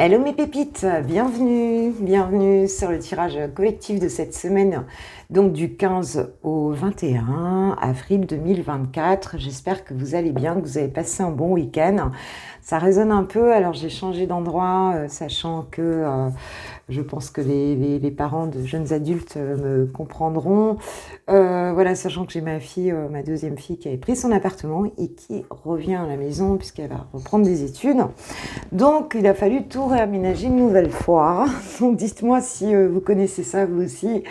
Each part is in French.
Hello mes pépites, bienvenue sur le tirage collectif de cette semaine, donc du 15 au 21 avril 2024. J'espère que vous allez bien, que vous avez passé un bon week-end. Ça résonne un peu, alors j'ai changé d'endroit, sachant que je pense que les parents de jeunes adultes me comprendront. Voilà, sachant que j'ai ma fille, ma deuxième fille qui avait pris son appartement et qui revient à la maison puisqu'elle va reprendre des études. Donc, il a fallu tout réaménager une nouvelle fois. Donc, dites-moi si vous connaissez ça, vous aussi.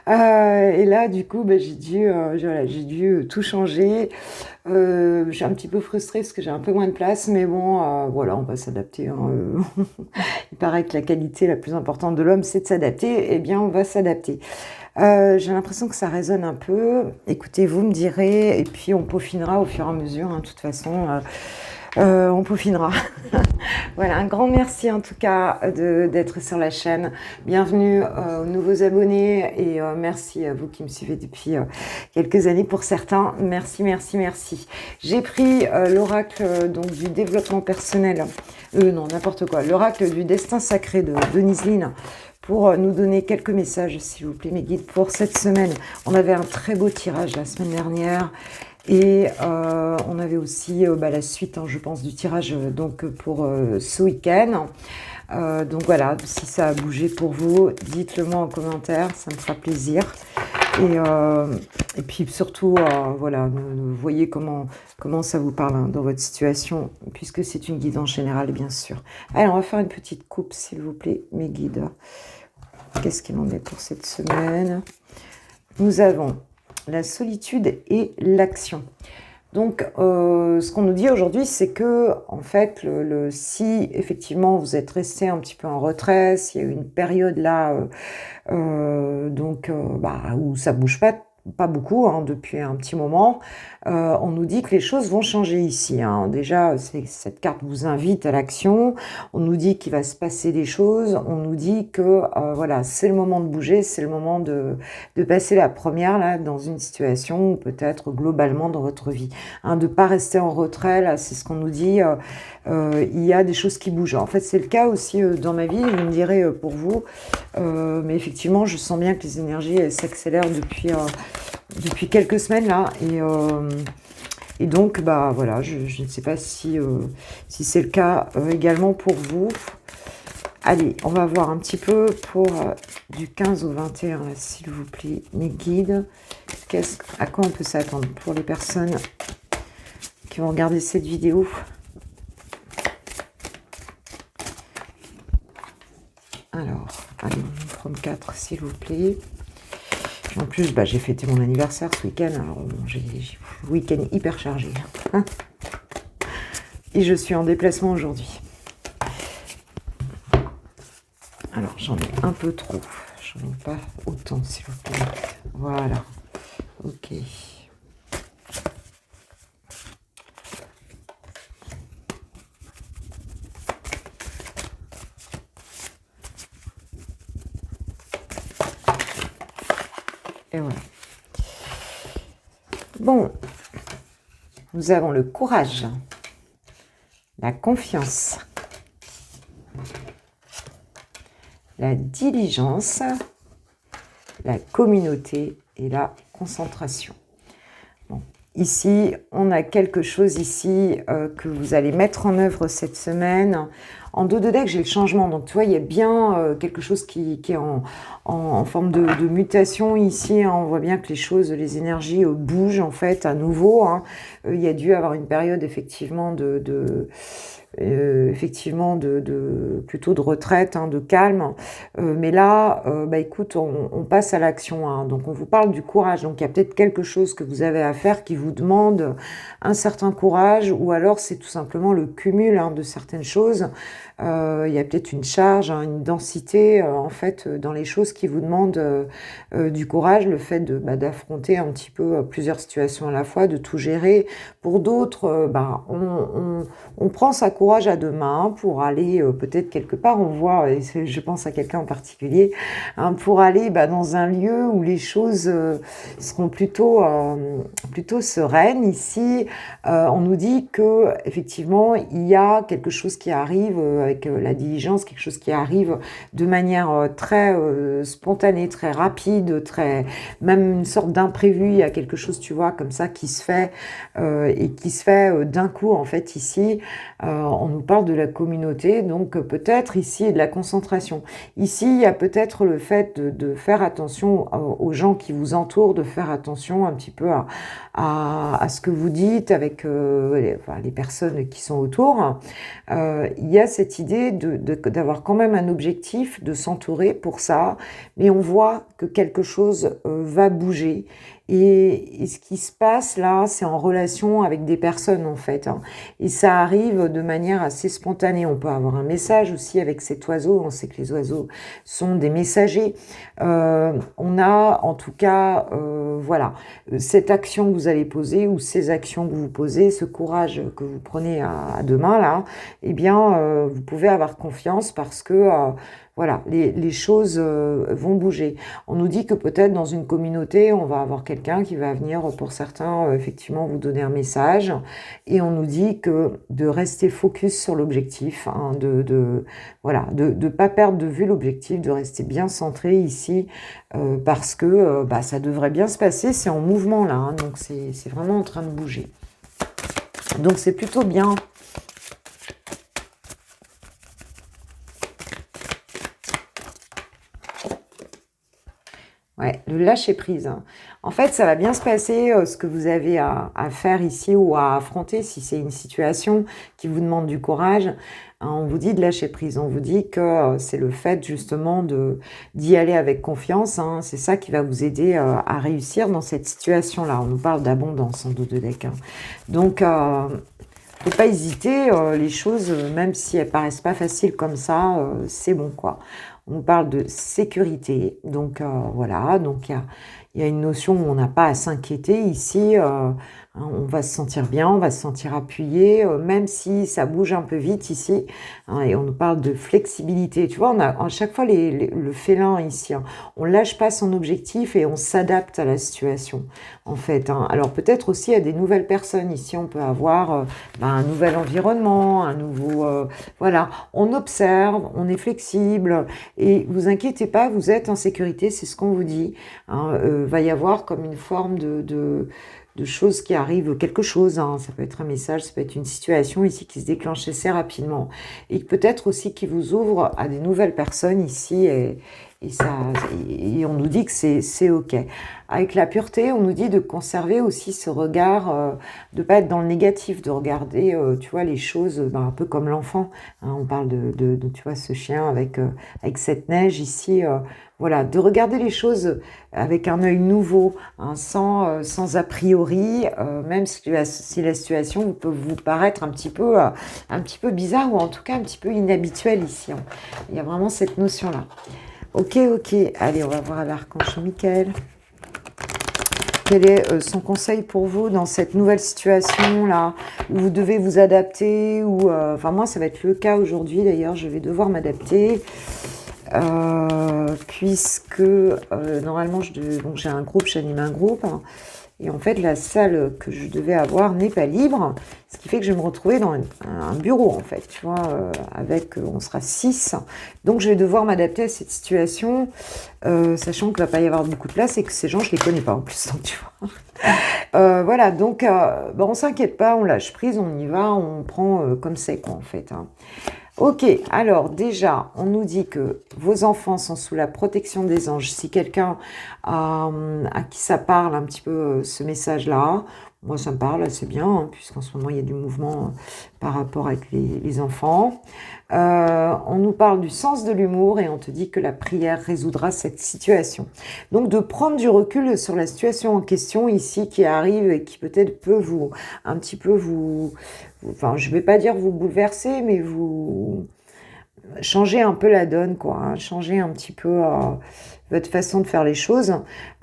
Et là, du coup, j'ai dû tout changer. Je suis un petit peu frustrée parce que j'ai un peu moins de place. Mais bon, voilà, on va s'adapter. Hein. Il paraît que la qualité la plus importante de l'homme, c'est de s'adapter. Eh bien, on va s'adapter. J'ai l'impression que ça résonne un peu. Écoutez, vous me direz. Et puis, on peaufinera au fur et à mesure. Hein, de toute façon... on peaufinera. Voilà, un grand merci en tout cas d'être sur la chaîne. Bienvenue aux nouveaux abonnés et merci à vous qui me suivez depuis quelques années pour certains. Merci. J'ai pris l'oracle donc du développement personnel. Non, n'importe quoi. L'oracle du destin sacré de Denise Line pour nous donner quelques messages, s'il vous plaît, mes guides, pour cette semaine. On avait un très beau tirage la semaine dernière. Et on avait aussi la suite, hein, je pense, du tirage donc pour ce week-end. Donc voilà, si ça a bougé pour vous, dites-le moi en commentaire, ça me fera plaisir. Et puis surtout, voilà, voyez comment ça vous parle hein, dans votre situation, puisque c'est une guidance générale, bien sûr. Allez, on va faire une petite coupe, s'il vous plaît, mes guides. Qu'est-ce qu'il en est pour cette semaine? Nous avons la solitude et l'action. Donc, ce qu'on nous dit aujourd'hui, c'est que, en fait, si effectivement vous êtes resté un petit peu en retrait, s'il y a eu une période là, où ça bouge pas beaucoup hein, depuis un petit moment, on nous dit que les choses vont changer ici. Hein. Déjà, cette carte vous invite à l'action. On nous dit qu'il va se passer des choses. On nous dit que voilà, c'est le moment de bouger, c'est le moment de passer la première là dans une situation ou peut-être globalement dans votre vie. Hein, de pas rester en retrait. Là, c'est ce qu'on nous dit. Il y a des choses qui bougent. En fait, c'est le cas aussi dans ma vie. Vous me direz pour vous. Mais effectivement, je sens bien que les énergies s'accélèrent depuis quelques semaines là. Et donc, voilà, je ne sais pas si c'est le cas également pour vous. Allez, on va voir un petit peu pour du 15 au 21, là, s'il vous plaît, mes guides. À quoi on peut s'attendre pour les personnes qui vont regarder cette vidéo? Alors, allez, on va prendre 4, s'il vous plaît. En plus, j'ai fêté mon anniversaire ce week-end. Alors, j'ai un week-end hyper chargé. Et je suis en déplacement aujourd'hui. Alors, j'en ai un peu trop. J'en ai pas autant, s'il vous plaît. Voilà. Ok. Et voilà. Bon, nous avons le courage, la confiance, la diligence, la communauté et la concentration. Bon, ici, on a quelque chose ici que vous allez mettre en œuvre cette semaine. En dos de deck, j'ai le changement. Donc, tu vois, il y a bien quelque chose qui est en forme de mutation ici. Hein. On voit bien que les choses, les énergies bougent en fait à nouveau. Hein. Il y a dû avoir une période effectivement plutôt de retraite, hein, de calme. Mais là, écoute, on passe à l'action. Hein. Donc, on vous parle du courage. Donc, il y a peut-être quelque chose que vous avez à faire qui vous demande un certain courage, ou alors c'est tout simplement le cumul hein, de certaines choses. Il y a peut-être une charge, hein, une densité en fait dans les choses qui vous demandent du courage, le fait d'affronter un petit peu plusieurs situations à la fois, de tout gérer. Pour d'autres, on prend sa courage à deux mains pour aller peut-être quelque part, on voit, et je pense à quelqu'un en particulier, hein, pour aller dans un lieu où les choses seront plutôt sereines. Ici, on nous dit que effectivement il y a quelque chose qui arrive avec la diligence, quelque chose qui arrive de manière très spontanée, très rapide, très même une sorte d'imprévu. Il y a quelque chose, tu vois, comme ça qui se fait et qui se fait d'un coup. En fait, ici, on nous parle de la communauté, donc peut-être ici de la concentration. Ici, il y a peut-être le fait de faire attention aux gens qui vous entourent, de faire attention un petit peu à ce que vous dites avec les personnes qui sont autour. Il y a cette idée d'avoir quand même un objectif, de s'entourer pour ça, mais on voit que quelque chose va bouger. Et ce qui se passe là, c'est en relation avec des personnes en fait. Hein. Et ça arrive de manière assez spontanée. On peut avoir un message aussi avec cet oiseau. On sait que les oiseaux sont des messagers. On a en tout cas, voilà, cette action que vous allez poser ou ces actions que vous posez, ce courage que vous prenez à deux mains là, eh bien, vous pouvez avoir confiance parce que voilà, les choses vont bouger. On nous dit que peut-être dans une communauté, on va avoir quelqu'un qui va venir, pour certains, effectivement, vous donner un message. Et on nous dit que de rester focus sur l'objectif, hein, voilà, de pas perdre de vue l'objectif, de rester bien centré ici, parce que ça devrait bien se passer. C'est en mouvement là, hein, donc c'est vraiment en train de bouger. Donc c'est plutôt bien. Ouais, le lâcher prise. En fait, ça va bien se passer ce que vous avez à faire ici ou à affronter si c'est une situation qui vous demande du courage. Hein, on vous dit de lâcher prise. On vous dit que c'est le fait justement d'y aller avec confiance. Hein, c'est ça qui va vous aider à réussir dans cette situation-là. On nous parle d'abondance en dos de deck. Hein. Donc, faut pas hésiter. Les choses, même si elles paraissent pas faciles comme ça, c'est bon quoi. On parle de sécurité, donc voilà, donc il y a une notion où on n'a pas à s'inquiéter ici, on va se sentir bien, on va se sentir appuyé, même si ça bouge un peu vite ici, hein, et on nous parle de flexibilité, tu vois, on a à chaque fois le félin ici, hein, on lâche pas son objectif et on s'adapte à la situation, en fait. Hein. Alors peut-être aussi à des nouvelles personnes, ici on peut avoir un nouvel environnement, un nouveau, voilà, on observe, on est flexible, et vous inquiétez pas, vous êtes en sécurité, c'est ce qu'on vous dit. Hein, va y avoir comme une forme de choses qui arrivent, quelque chose, hein, ça peut être un message, ça peut être une situation ici qui se déclenche assez rapidement, et peut-être aussi qui vous ouvre à des nouvelles personnes ici, et on nous dit que c'est ok. Avec la pureté, on nous dit de conserver aussi ce regard, de pas être dans le négatif, de regarder, tu vois, les choses un peu comme l'enfant. Hein, on parle tu vois, ce chien avec cette neige ici, voilà, de regarder les choses avec un œil nouveau, hein, sans a priori, même si la situation peut vous paraître un petit peu bizarre ou en tout cas un petit peu inhabituelle ici. Hein. Il y a vraiment cette notion-là. Ok, allez, on va voir l'archange Michael. Quel est son conseil pour vous dans cette nouvelle situation-là, où vous devez vous adapter, ou enfin moi ça va être le cas aujourd'hui d'ailleurs, je vais devoir m'adapter, puisque normalement j'ai un groupe, j'anime un groupe, hein, et en fait la salle que je devais avoir n'est pas libre, ce qui fait que je vais me retrouver dans un bureau en fait, tu vois, on sera 6, donc je vais devoir m'adapter à cette situation, sachant qu'il ne va pas y avoir beaucoup de place et que ces gens je les connais pas en plus, donc tu vois. Voilà, donc on s'inquiète pas, on lâche prise, on y va, on prend comme c'est quoi en fait. Hein. Ok, alors déjà, on nous dit que vos enfants sont sous la protection des anges. Si quelqu'un à qui ça parle un petit peu ce message-là, moi ça me parle assez bien, hein, puisqu'en ce moment il y a du mouvement par rapport avec les enfants. On nous parle du sens de l'humour et on te dit que la prière résoudra cette situation. Donc de prendre du recul sur la situation en question ici qui arrive et qui peut-être peut un petit peu enfin je vais pas dire vous bouleverser, mais vous changer un peu la donne, quoi, hein, changer un petit peu votre façon de faire les choses,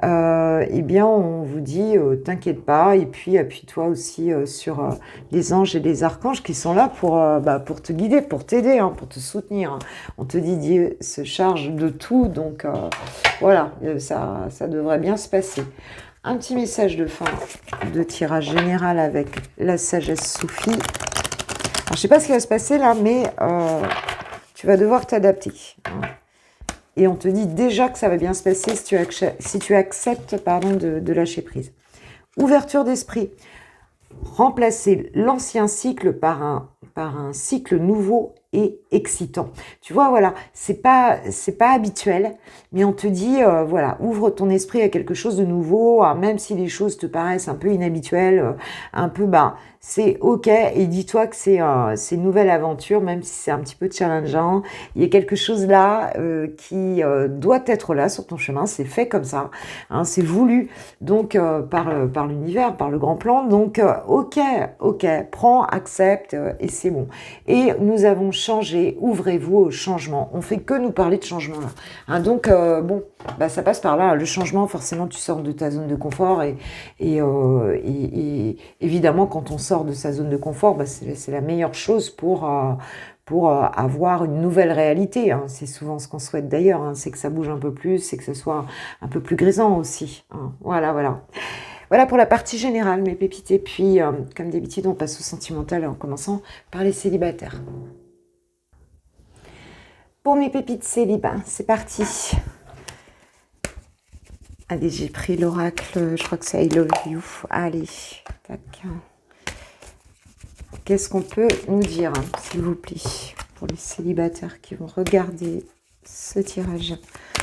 eh bien on vous dit t'inquiète pas, et puis appuie-toi aussi sur les anges et les archanges qui sont là pour te guider, pour t'aider, hein, pour te soutenir. Hein. On te dit Dieu se charge de tout, donc voilà, ça devrait bien se passer. Un petit message de fin de tirage général avec la sagesse soufie. Alors, je sais pas ce qui va se passer là, mais tu vas devoir t'adapter. Et on te dit déjà que ça va bien se passer si tu acceptes pardon, de lâcher prise. Ouverture d'esprit. Remplacer l'ancien cycle par un cycle nouveau et excitant. Tu vois, voilà, c'est pas habituel, mais on te dit, voilà, ouvre ton esprit à quelque chose de nouveau, même si les choses te paraissent un peu inhabituelles, un peu, c'est ok, et dis-toi que c'est une nouvelle aventure, même si c'est un petit peu challengeant. Il y a quelque chose là qui doit être là sur ton chemin, c'est fait comme ça, hein, c'est voulu, donc par l'univers, par le grand plan, donc ok, prends, accepte, et c'est bon. Et nous avons changé, ouvrez-vous au changement. On fait que nous parler de changement là. Hein, donc bon, ça passe par là. Le changement, forcément, tu sors de ta zone de confort et évidemment, quand on sort de sa zone de confort, c'est la meilleure chose pour avoir une nouvelle réalité. Hein. C'est souvent ce qu'on souhaite d'ailleurs, hein, c'est que ça bouge un peu plus, c'est que ce soit un peu plus grisant aussi. Hein. Voilà. Voilà pour la partie générale, mes pépites. Et puis, comme d'habitude, on passe au sentimental en commençant par les célibataires. Pour mes pépites célibat, c'est parti. Allez, j'ai pris l'oracle, je crois que c'est I Love You. Allez, tac. Qu'est-ce qu'on peut nous dire, s'il vous plaît, pour les célibataires qui vont regarder ce tirage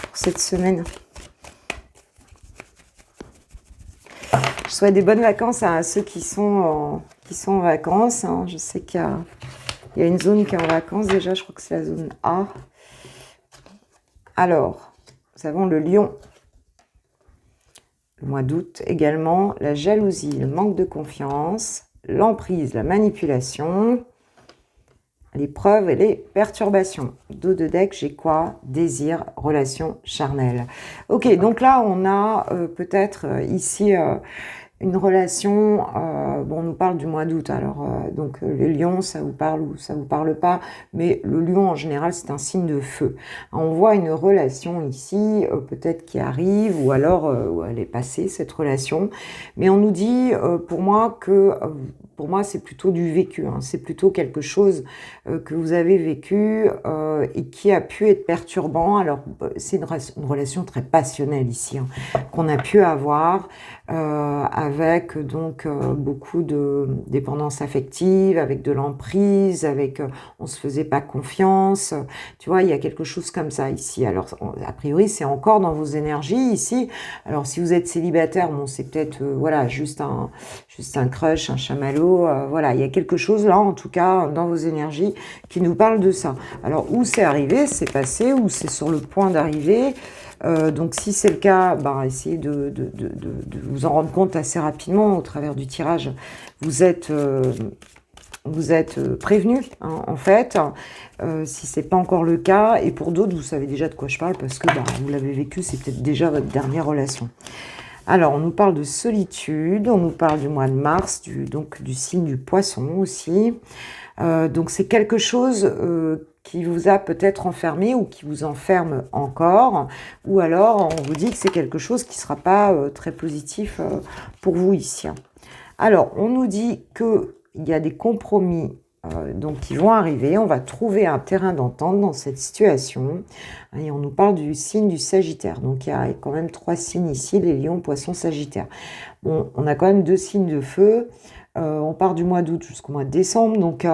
pour cette semaine? Je souhaite des bonnes vacances à ceux qui sont en vacances. Hein. Je sais qu'il y a une zone qui est en vacances déjà, je crois que c'est la zone A. Alors, nous avons le lion, le mois d'août également, la jalousie, le manque de confiance, l'emprise, la manipulation, les preuves et les perturbations. Dos de deck, j'ai quoi? Désir, relation charnelle. Ok, donc là, on a peut-être ici une relation, on nous parle du mois d'août, alors donc les lions, ça vous parle ou ça vous parle pas, mais le lion en général c'est un signe de feu. On voit une relation ici, peut-être qui arrive, ou alors où elle est passée cette relation, mais on nous dit pour moi c'est plutôt du vécu, hein. C'est plutôt quelque chose que vous avez vécu et qui a pu être perturbant. Alors c'est une relation très passionnelle ici, hein, qu'on a pu avoir, avec donc beaucoup de dépendance affective, avec de l'emprise, avec on se faisait pas confiance. Tu vois, il y a quelque chose comme ça ici. Alors a priori, c'est encore dans vos énergies ici. Alors si vous êtes célibataire, bon, c'est peut-être voilà, juste un crush, un chamallow, voilà, il y a quelque chose là en tout cas dans vos énergies qui nous parle de ça. Alors où c'est arrivé, c'est passé, ou c'est sur le point d'arriver. Donc si c'est le cas, essayez de vous en rendre compte assez rapidement au travers du tirage. Vous êtes prévenu, hein, en fait, si c'est pas encore le cas. Et pour d'autres, vous savez déjà de quoi je parle parce que vous l'avez vécu, c'est peut-être déjà votre dernière relation. Alors, on nous parle de solitude, on nous parle du mois de mars, donc du signe du poisson aussi. Donc c'est quelque chose qui vous a peut-être enfermé ou qui vous enferme encore, ou alors on vous dit que c'est quelque chose qui ne sera pas très positif pour vous ici. Alors on nous dit qu'il y a des compromis donc qui vont arriver, on va trouver un terrain d'entente dans cette situation, et on nous parle du signe du Sagittaire. Donc il y a quand même 3 signes ici, les lions, poissons, Sagittaire. Bon, on a quand même 2 signes de feu. On part du mois d'août jusqu'au mois de décembre. Donc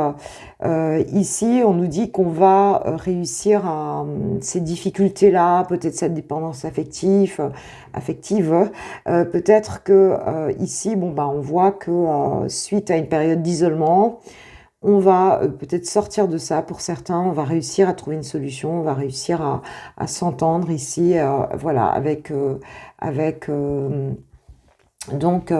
ici, on nous dit qu'on va réussir à ces difficultés-là, peut-être cette dépendance affective. Peut-être que ici, on voit que suite à une période d'isolement, on va peut-être sortir de ça pour certains, on va réussir à trouver une solution, on va réussir à s'entendre ici, voilà, avec donc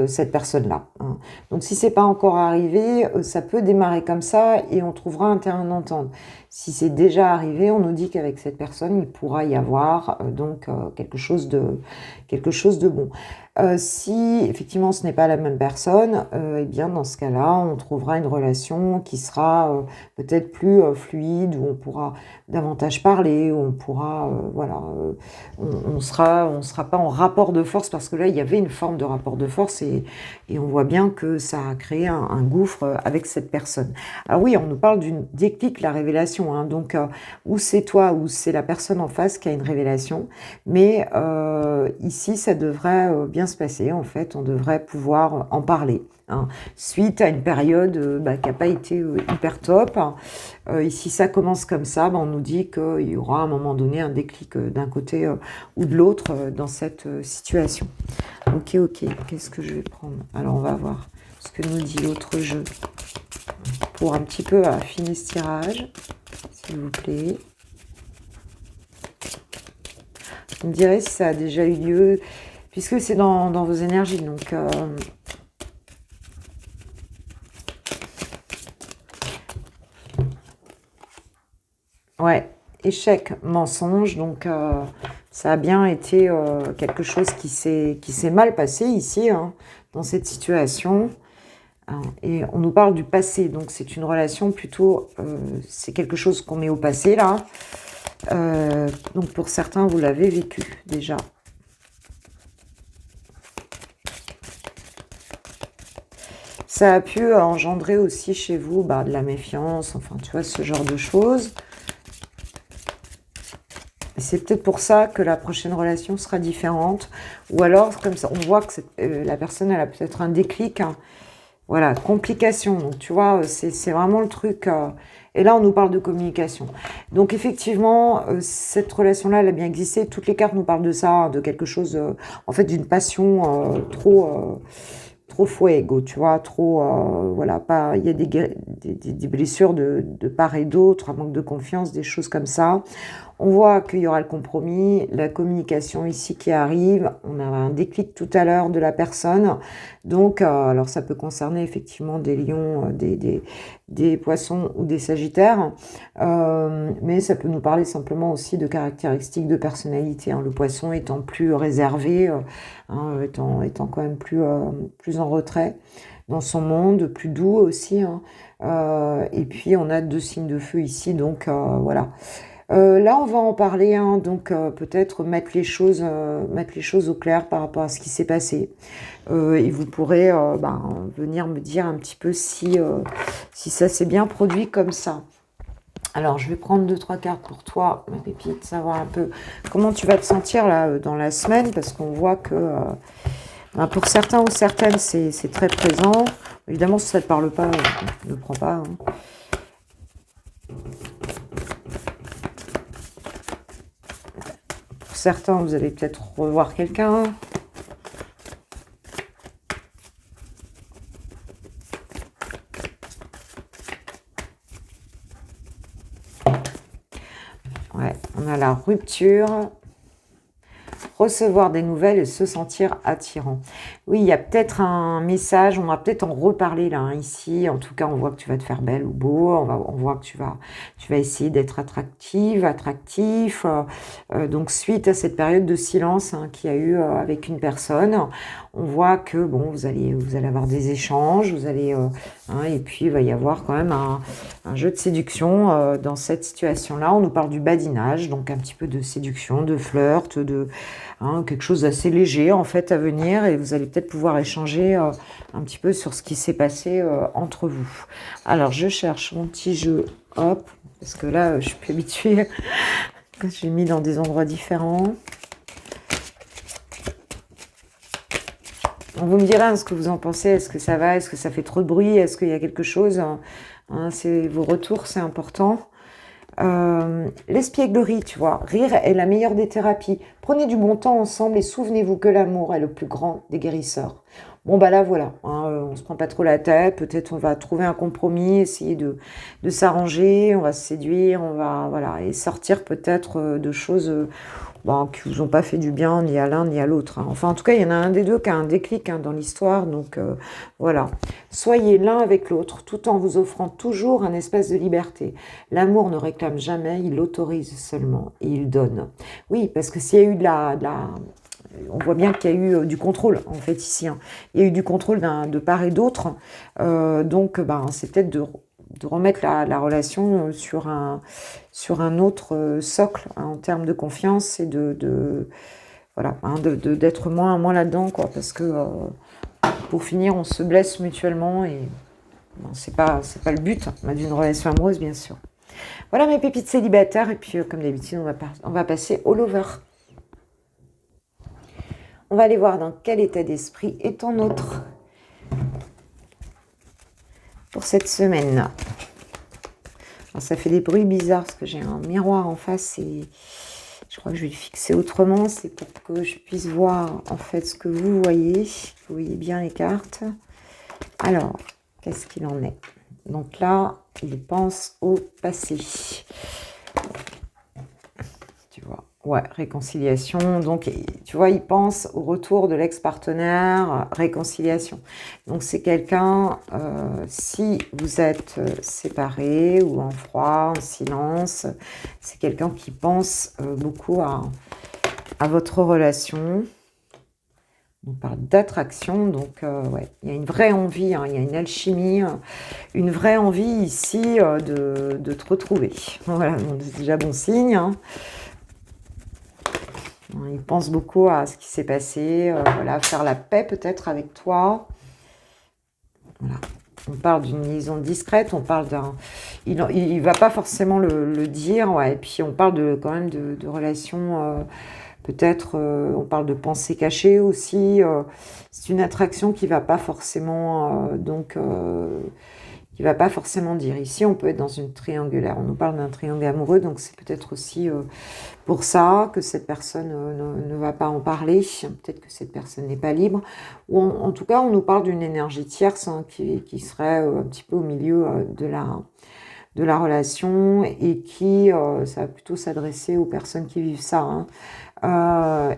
cette personne-là. Hein. Donc si c'est pas encore arrivé, ça peut démarrer comme ça et on trouvera un terrain d'entente. Si c'est déjà arrivé, on nous dit qu'avec cette personne, il pourra y avoir quelque chose de bon. Si effectivement ce n'est pas la même personne, eh bien dans ce cas-là, on trouvera une relation qui sera peut-être plus fluide, où on pourra davantage parler, où on pourra, on sera pas en rapport de force, parce que là, il y avait une forme de rapport de force, et on voit bien que ça a créé un gouffre avec cette personne. Alors oui, on nous parle d'une déclic, la révélation, hein, donc ou c'est toi, ou c'est la personne en face qui a une révélation, mais ici, ça devrait bien se passer, en fait, on devrait pouvoir en parler, hein, suite à une période qui n'a pas été hyper top. Ici, ça commence comme ça, on nous dit qu'il y aura à un moment donné un déclic d'un côté ou de l'autre dans cette situation. Ok, qu'est-ce que je vais prendre? Alors, on va voir ce que nous dit l'autre jeu pour un petit peu affiner ce tirage, s'il vous plaît. Vous me direz si ça a déjà eu lieu, puisque c'est dans vos énergies, donc... Ouais, échec, mensonge, donc ça a bien été quelque chose qui s'est mal passé ici, hein, dans cette situation. Et on nous parle du passé, donc c'est une relation plutôt, c'est quelque chose qu'on met au passé là. Donc pour certains, vous l'avez vécu déjà. Ça a pu engendrer aussi chez vous de la méfiance, enfin tu vois, ce genre de choses. C'est peut-être pour ça que la prochaine relation sera différente. Ou alors, comme ça, on voit que la personne, elle a peut-être un déclic. Hein. Voilà, complication. Donc, tu vois, c'est vraiment le truc. Et là, on nous parle de communication. Donc, effectivement, cette relation-là, elle a bien existé. Toutes les cartes nous parlent de ça, hein, de quelque chose, en fait, d'une passion trop fuego, tu vois, voilà, pas, il y a des blessures de part et d'autre, un manque de confiance, des choses comme ça. On voit qu'il y aura le compromis, la communication ici qui arrive. On a un déclic tout à l'heure de la personne. Donc, alors ça peut concerner effectivement des lions, des poissons ou des sagittaires. Mais ça peut nous parler simplement aussi de caractéristiques de personnalité. Hein. Le poisson étant plus réservé, étant quand même plus en retrait dans son monde, plus doux aussi. Hein. Et puis, on a 2 signes de feu ici. Donc, voilà. Là, on va en parler, hein, donc peut-être mettre les choses au clair par rapport à ce qui s'est passé. Et vous pourrez venir me dire un petit peu si ça s'est bien produit comme ça. Alors, je vais prendre 2-3 cartes pour toi, ma pépite, savoir un peu comment tu vas te sentir là dans la semaine, parce qu'on voit que pour certains ou certaines, c'est très présent. Évidemment, si ça ne te parle pas, ne prends pas. Hein. Certains, vous allez peut-être revoir quelqu'un. Ouais, on a la rupture. Recevoir des nouvelles et se sentir attirant. Oui, il y a peut-être un message, on va peut-être en reparler là, hein, ici. En tout cas, on voit que tu vas te faire belle ou beau, on voit que tu vas essayer d'être attractif. Donc, suite à cette période de silence qu'il y a eu avec une personne, on voit que, bon, vous allez avoir des échanges, et puis il va y avoir quand même un jeu de séduction dans cette situation-là. On nous parle du badinage, donc un petit peu de séduction, de flirt, quelque chose d'assez léger en fait à venir, et vous allez peut-être pouvoir échanger un petit peu sur ce qui s'est passé entre vous. Alors je cherche mon petit jeu, hop, parce que là je suis plus habituée, que j'ai mis dans des endroits différents. Vous me direz ce que vous en pensez, est-ce que ça va, est-ce que ça fait trop de bruit, est-ce qu'il y a quelque chose, vos retours, c'est important. L'espièglerie, tu vois, rire est la meilleure des thérapies. Prenez du bon temps ensemble et souvenez-vous que l'amour est le plus grand des guérisseurs. Bon, bah là, voilà, hein, on se prend pas trop la tête. Peut-être on va trouver un compromis, essayer de s'arranger, on va se séduire, on va, voilà, et sortir peut-être de choses bon, qui vous ont pas fait du bien ni à l'un ni à l'autre, hein. Enfin, en tout cas, il y en a un des deux qui a un déclic, hein, dans l'histoire. Donc, voilà. Soyez l'un avec l'autre, tout en vous offrant toujours un espace de liberté. L'amour ne réclame jamais, il autorise seulement et il donne. Oui, parce que s'il y a eu on voit bien qu'il y a eu du contrôle, en fait, ici, hein. Il y a eu du contrôle de part et d'autre. Donc, ben, c'est peut-être de remettre la relation sur un autre socle, hein, en termes de confiance et voilà, hein, d'être moins là-dedans, quoi. Parce que pour finir, on se blesse mutuellement et bon, c'est pas le but, hein, d'une relation amoureuse, bien sûr. Voilà mes pépites célibataires. Et puis, comme d'habitude, on va passer au lover. On va aller voir dans quel état d'esprit est ton autre pour cette semaine. Alors, ça fait des bruits bizarres parce que j'ai un miroir en face et je crois que je vais le fixer autrement. C'est pour que je puisse voir en fait ce que vous voyez. Vous voyez bien les cartes. Alors, qu'est-ce qu'il en est? Donc là, il pense au passé. Tu vois. Ouais, réconciliation. Donc, tu vois, il pense au retour de l'ex-partenaire, réconciliation. Donc, c'est quelqu'un, si vous êtes séparés ou en froid, en silence, c'est quelqu'un qui pense beaucoup à votre relation. On parle d'attraction, donc ouais, il y a une vraie envie, hein, il y a une alchimie, une vraie envie ici de te retrouver. Voilà, c'est déjà bon signe, hein. Il pense beaucoup à ce qui s'est passé, voilà, faire la paix peut-être avec toi. Voilà. On parle d'une liaison discrète, on parle d'un... Il va pas forcément le dire, ouais, et puis on parle quand même de relations, peut-être, on parle de pensées cachées aussi. C'est une attraction qui va pas forcément, qui va pas forcément dire. Ici, on peut être dans une triangulaire. On nous parle d'un triangle amoureux, donc c'est peut-être aussi pour ça que cette personne ne va pas en parler. Peut-être que cette personne n'est pas libre. Ou en tout cas, on nous parle d'une énergie tierce, hein, qui serait un petit peu au milieu de la relation et qui, ça va plutôt s'adresser aux personnes qui vivent ça, hein,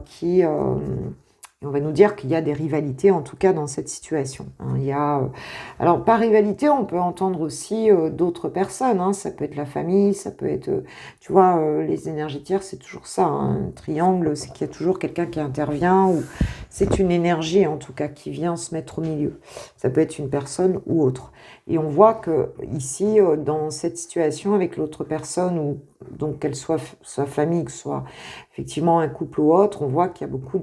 qui... on va nous dire qu'il y a des rivalités, en tout cas dans cette situation, hein. Il y a, alors, par rivalité, on peut entendre aussi d'autres personnes, hein. Ça peut être la famille, ça peut être, tu vois, les énergies tierces, c'est toujours ça, hein. Un triangle, c'est qu'il y a toujours quelqu'un qui intervient, ou c'est une énergie, en tout cas, qui vient se mettre au milieu. Ça peut être une personne ou autre. Et on voit que ici, dans cette situation avec l'autre personne, ou donc qu'elle soit sa famille, que ce soit effectivement un couple ou autre, on voit qu'il y a beaucoup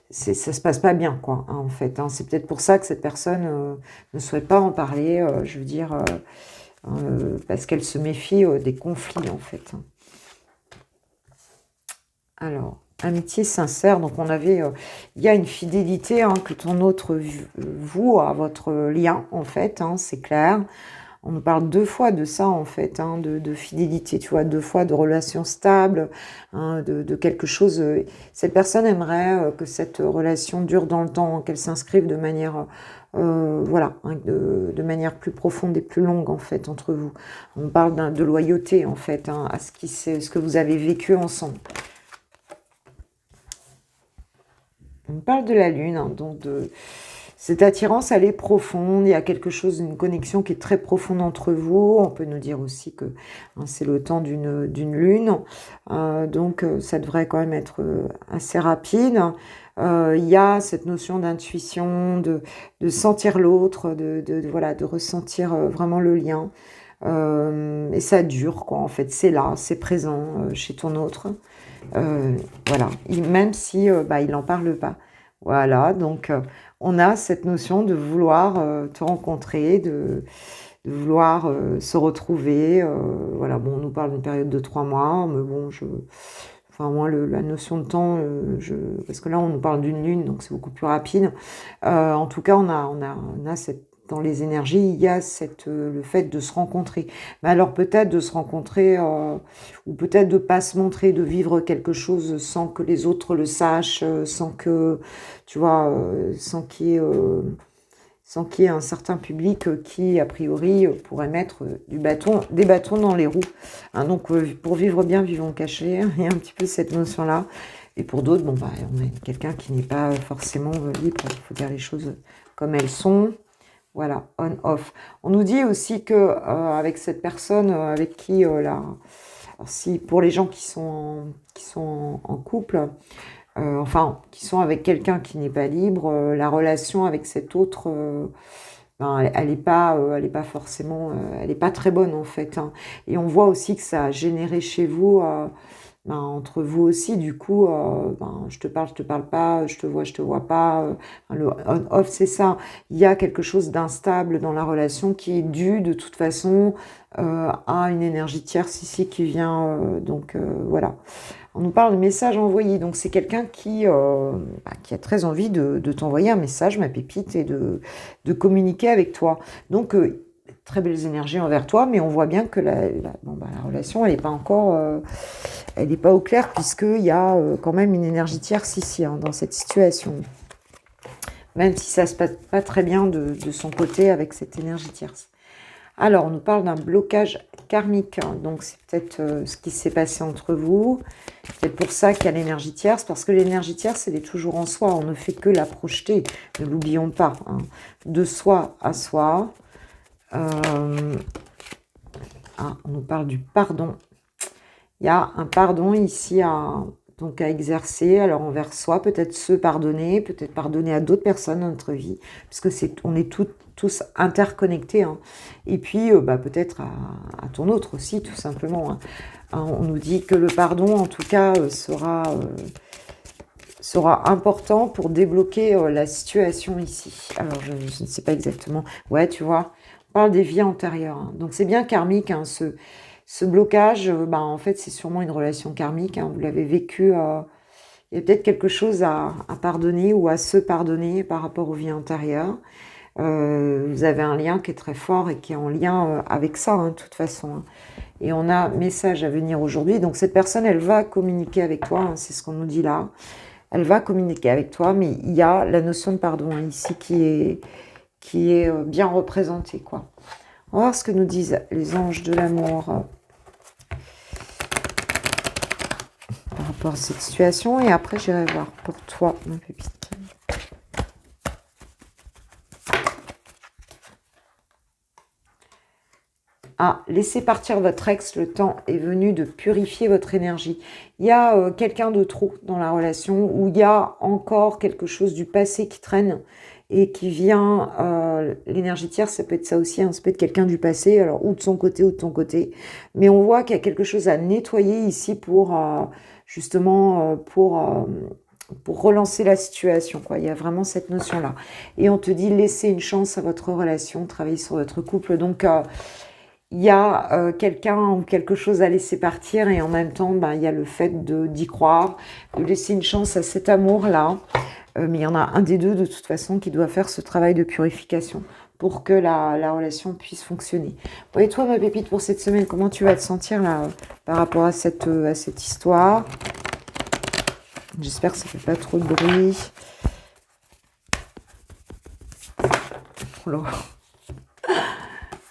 ça se passe pas bien, quoi, hein, en fait, hein. C'est peut-être pour ça que cette personne ne souhaite pas en parler, je veux dire, parce qu'elle se méfie des conflits, en fait. Alors, amitié sincère, donc il y a une fidélité, hein, que ton autre voue à votre lien, en fait, hein, c'est clair. On nous parle deux fois de ça, en fait, hein, de fidélité, tu vois, deux fois de relations stables, hein, de quelque chose. Cette personne aimerait que cette relation dure dans le temps, qu'elle s'inscrive de manière, voilà, hein, de manière plus profonde et plus longue, en fait, entre vous. On parle de loyauté, en fait, hein, à ce que vous avez vécu ensemble. On parle de la Lune, hein, donc cette attirance, elle est profonde. Il y a quelque chose, une connexion qui est très profonde entre vous. On peut nous dire aussi que, hein, c'est le temps d'une lune. Donc, ça devrait quand même être assez rapide. Il y a cette notion d'intuition, de sentir l'autre, voilà, de ressentir vraiment le lien. Et ça dure, quoi, en fait. C'est là, c'est présent chez ton autre. Voilà, même si bah, il n'en parle pas. Voilà, donc on a cette notion de vouloir te rencontrer, de vouloir se retrouver. Voilà, bon, on nous parle d'une période de 3 mois, mais bon, enfin, moi, la notion de temps, parce que là, on nous parle d'une lune, donc c'est beaucoup plus rapide. En tout cas, on a dans les énergies, il y a le fait de se rencontrer. Mais alors peut-être de se rencontrer, ou peut-être de ne pas se montrer, de vivre quelque chose sans que les autres le sachent, sans que, tu vois, sans qu'il y ait un certain public qui, a priori, pourrait mettre des bâtons dans les roues. Hein, donc, pour vivre bien, vivons cachés. Il y a un petit peu cette notion-là. Et pour d'autres, bon, bah, on est quelqu'un qui n'est pas forcément libre. Il faut dire les choses comme elles sont. Voilà, on-off. On nous dit aussi que avec cette personne avec qui, alors si pour les gens qui sont en couple, enfin, qui sont avec quelqu'un qui n'est pas libre, la relation avec cet autre, ben, elle est pas forcément, elle est pas très bonne en fait. Hein. Et on voit aussi que ça a généré chez vous, ben, entre vous aussi, du coup, ben, je te parle pas, je te vois pas. Le on-off, c'est ça. Il y a quelque chose d'instable dans la relation qui est dû de toute façon à une énergie tierce ici qui vient. Voilà. On nous parle de message envoyé. Donc c'est quelqu'un qui a très envie de t'envoyer un message, ma pépite, et de communiquer avec toi. Donc très belles énergies envers toi, mais on voit bien que la relation, elle n'est pas encore, elle n'est pas au clair, puisqu'il y a quand même une énergie tierce ici, hein, dans cette situation. Même si ça ne se passe pas très bien de son côté avec cette énergie tierce. Alors, on nous parle d'un blocage karmique. Hein, donc, c'est peut-être ce qui s'est passé entre vous. C'est peut-être pour ça qu'il y a l'énergie tierce, parce que l'énergie tierce, elle est toujours en soi. On ne fait que la projeter. Ne l'oublions pas. Hein, de soi à soi. On nous parle du pardon. Il y a un pardon ici à exercer, alors envers soi, peut-être se pardonner, peut-être pardonner à d'autres personnes dans notre vie, parce que on est tous interconnectés. Hein. Et puis, peut-être à ton autre aussi, tout simplement. Hein. On nous dit que le pardon, en tout cas, sera important pour débloquer la situation ici. Alors, je ne sais pas exactement. Ouais, tu vois, on parle des vies antérieures. Hein. Donc, c'est bien karmique, hein, ce blocage, en fait, c'est sûrement une relation karmique. Hein, vous l'avez vécu. Il y a peut-être quelque chose à pardonner ou à se pardonner par rapport aux vies antérieures. Vous avez un lien qui est très fort et qui est en lien avec ça, hein, de toute façon. Hein. Et on a message à venir aujourd'hui. Donc, cette personne, elle va communiquer avec toi. Hein, c'est ce qu'on nous dit là. Elle va communiquer avec toi, mais il y a la notion de pardon hein, ici qui est bien représentée, quoi. On va voir ce que nous disent les anges de l'amour par rapport à cette situation. Et après, j'irai voir pour toi, ma pépite. Ah, laissez partir votre ex, le temps est venu de purifier votre énergie. Il y a quelqu'un de trop dans la relation, où il y a encore quelque chose du passé qui traîne et qui vient, l'énergie tierce, ça peut être ça aussi, hein, ça peut être quelqu'un du passé, alors ou de son côté ou de ton côté, mais on voit qu'il y a quelque chose à nettoyer ici pour, justement, pour relancer la situation, quoi. Il y a vraiment cette notion-là. Et on te dit, laissez une chance à votre relation, travaillez sur votre couple, donc... il y a quelqu'un ou quelque chose à laisser partir et en même temps, il y a le fait d'y croire, de laisser une chance à cet amour-là. Mais il y en a un des deux, de toute façon, qui doit faire ce travail de purification pour que la relation puisse fonctionner. Bon, et toi, ma pépite, pour cette semaine, comment tu vas te sentir là par rapport à cette histoire? J'espère que ça ne fait pas trop de bruit.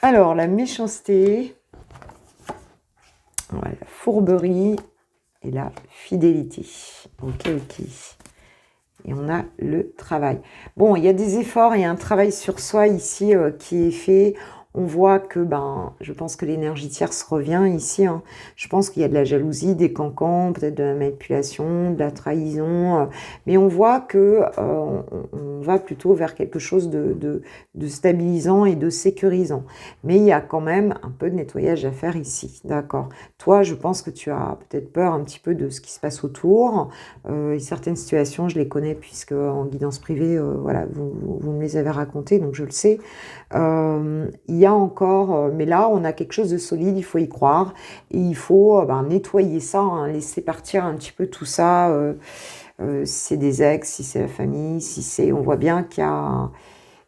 Alors, la méchanceté, ouais, la fourberie et la fidélité. Ok. Et on a le travail. Bon, il y a des efforts, il y a un travail sur soi ici qui est fait. On voit que, je pense que l'énergie tierce revient ici. Hein. Je pense qu'il y a de la jalousie, des cancans, peut-être de la manipulation, de la trahison. Mais on voit que on va plutôt vers quelque chose de stabilisant et de sécurisant. Mais il y a quand même un peu de nettoyage à faire ici. D'accord. Toi, je pense que tu as peut-être peur un petit peu de ce qui se passe autour. Et certaines situations, je les connais puisque en guidance privée, voilà, vous me les avez racontées, donc je le sais. Il y a encore, mais là on a quelque chose de solide, il faut y croire et il faut nettoyer ça, hein, laisser partir un petit peu tout ça, si c'est des ex, si c'est la famille, si c'est, on voit bien qu'il y a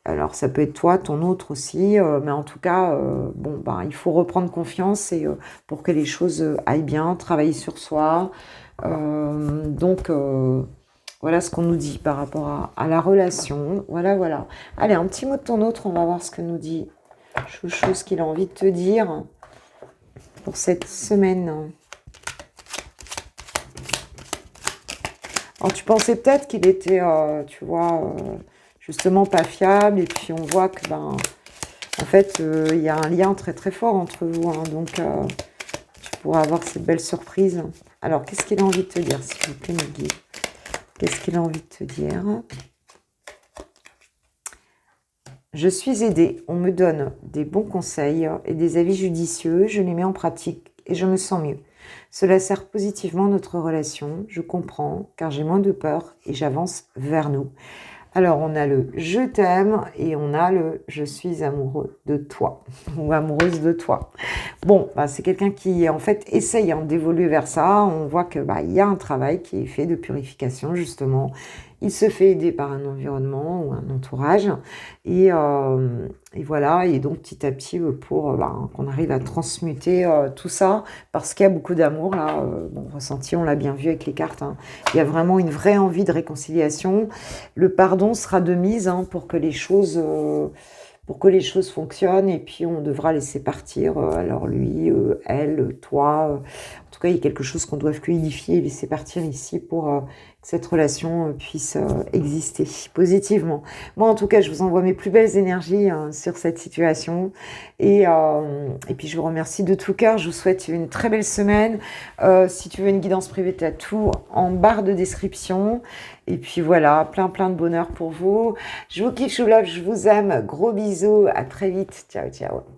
Alors, ça peut être toi, ton autre aussi, mais en tout cas, bon, ben, il faut reprendre confiance et pour que les choses aillent bien, travailler sur soi. Donc, voilà ce qu'on nous dit par rapport à la relation. Voilà, voilà. Allez, un petit mot de ton autre, on va voir ce que nous dit Chouchou, ce qu'il a envie de te dire pour cette semaine. Alors, tu pensais peut-être qu'il était, tu vois, justement pas fiable, et puis on voit que, ben, en fait, il y a un lien très très fort entre vous, hein, donc tu pourras avoir cette belle surprise. Alors, qu'est-ce qu'il a envie de te dire, s'il vous plaît, mes guides? Qu'est-ce qu'il a envie de te dire? Je suis aidée, on me donne des bons conseils et des avis judicieux, je les mets en pratique et je me sens mieux. Cela sert positivement notre relation, je comprends, car j'ai moins de peur et j'avance vers nous. Alors, on a le je t'aime et on a le je suis amoureux de toi ou amoureuse de toi. Bon, bah, c'est quelqu'un qui, en fait, essaye d'évoluer vers ça. On voit que bah, il y a un travail qui est fait de purification, justement. Il se fait aider par un environnement ou un entourage. Et voilà, et donc petit à petit, pour bah, qu'on arrive à transmuter tout ça, parce qu'il y a beaucoup d'amour, là, bon, ressenti, on l'a bien vu avec les cartes, hein. Il y a vraiment une vraie envie de réconciliation. Le pardon sera de mise pour que les choses... pour que les choses fonctionnent, et puis on devra laisser partir, alors lui, elle, toi, en tout cas il y a quelque chose qu'on doit fluidifier et laisser partir ici pour que cette relation puisse exister positivement. Moi en tout cas je vous envoie mes plus belles énergies sur cette situation, et puis je vous remercie de tout cœur, je vous souhaite une très belle semaine. Si tu veux une guidance privée, tu as tout en barre de description. Et puis voilà, plein plein de bonheur pour vous. Je vous kiffe, je vous love, je vous aime. Gros bisous, à très vite. Ciao, ciao.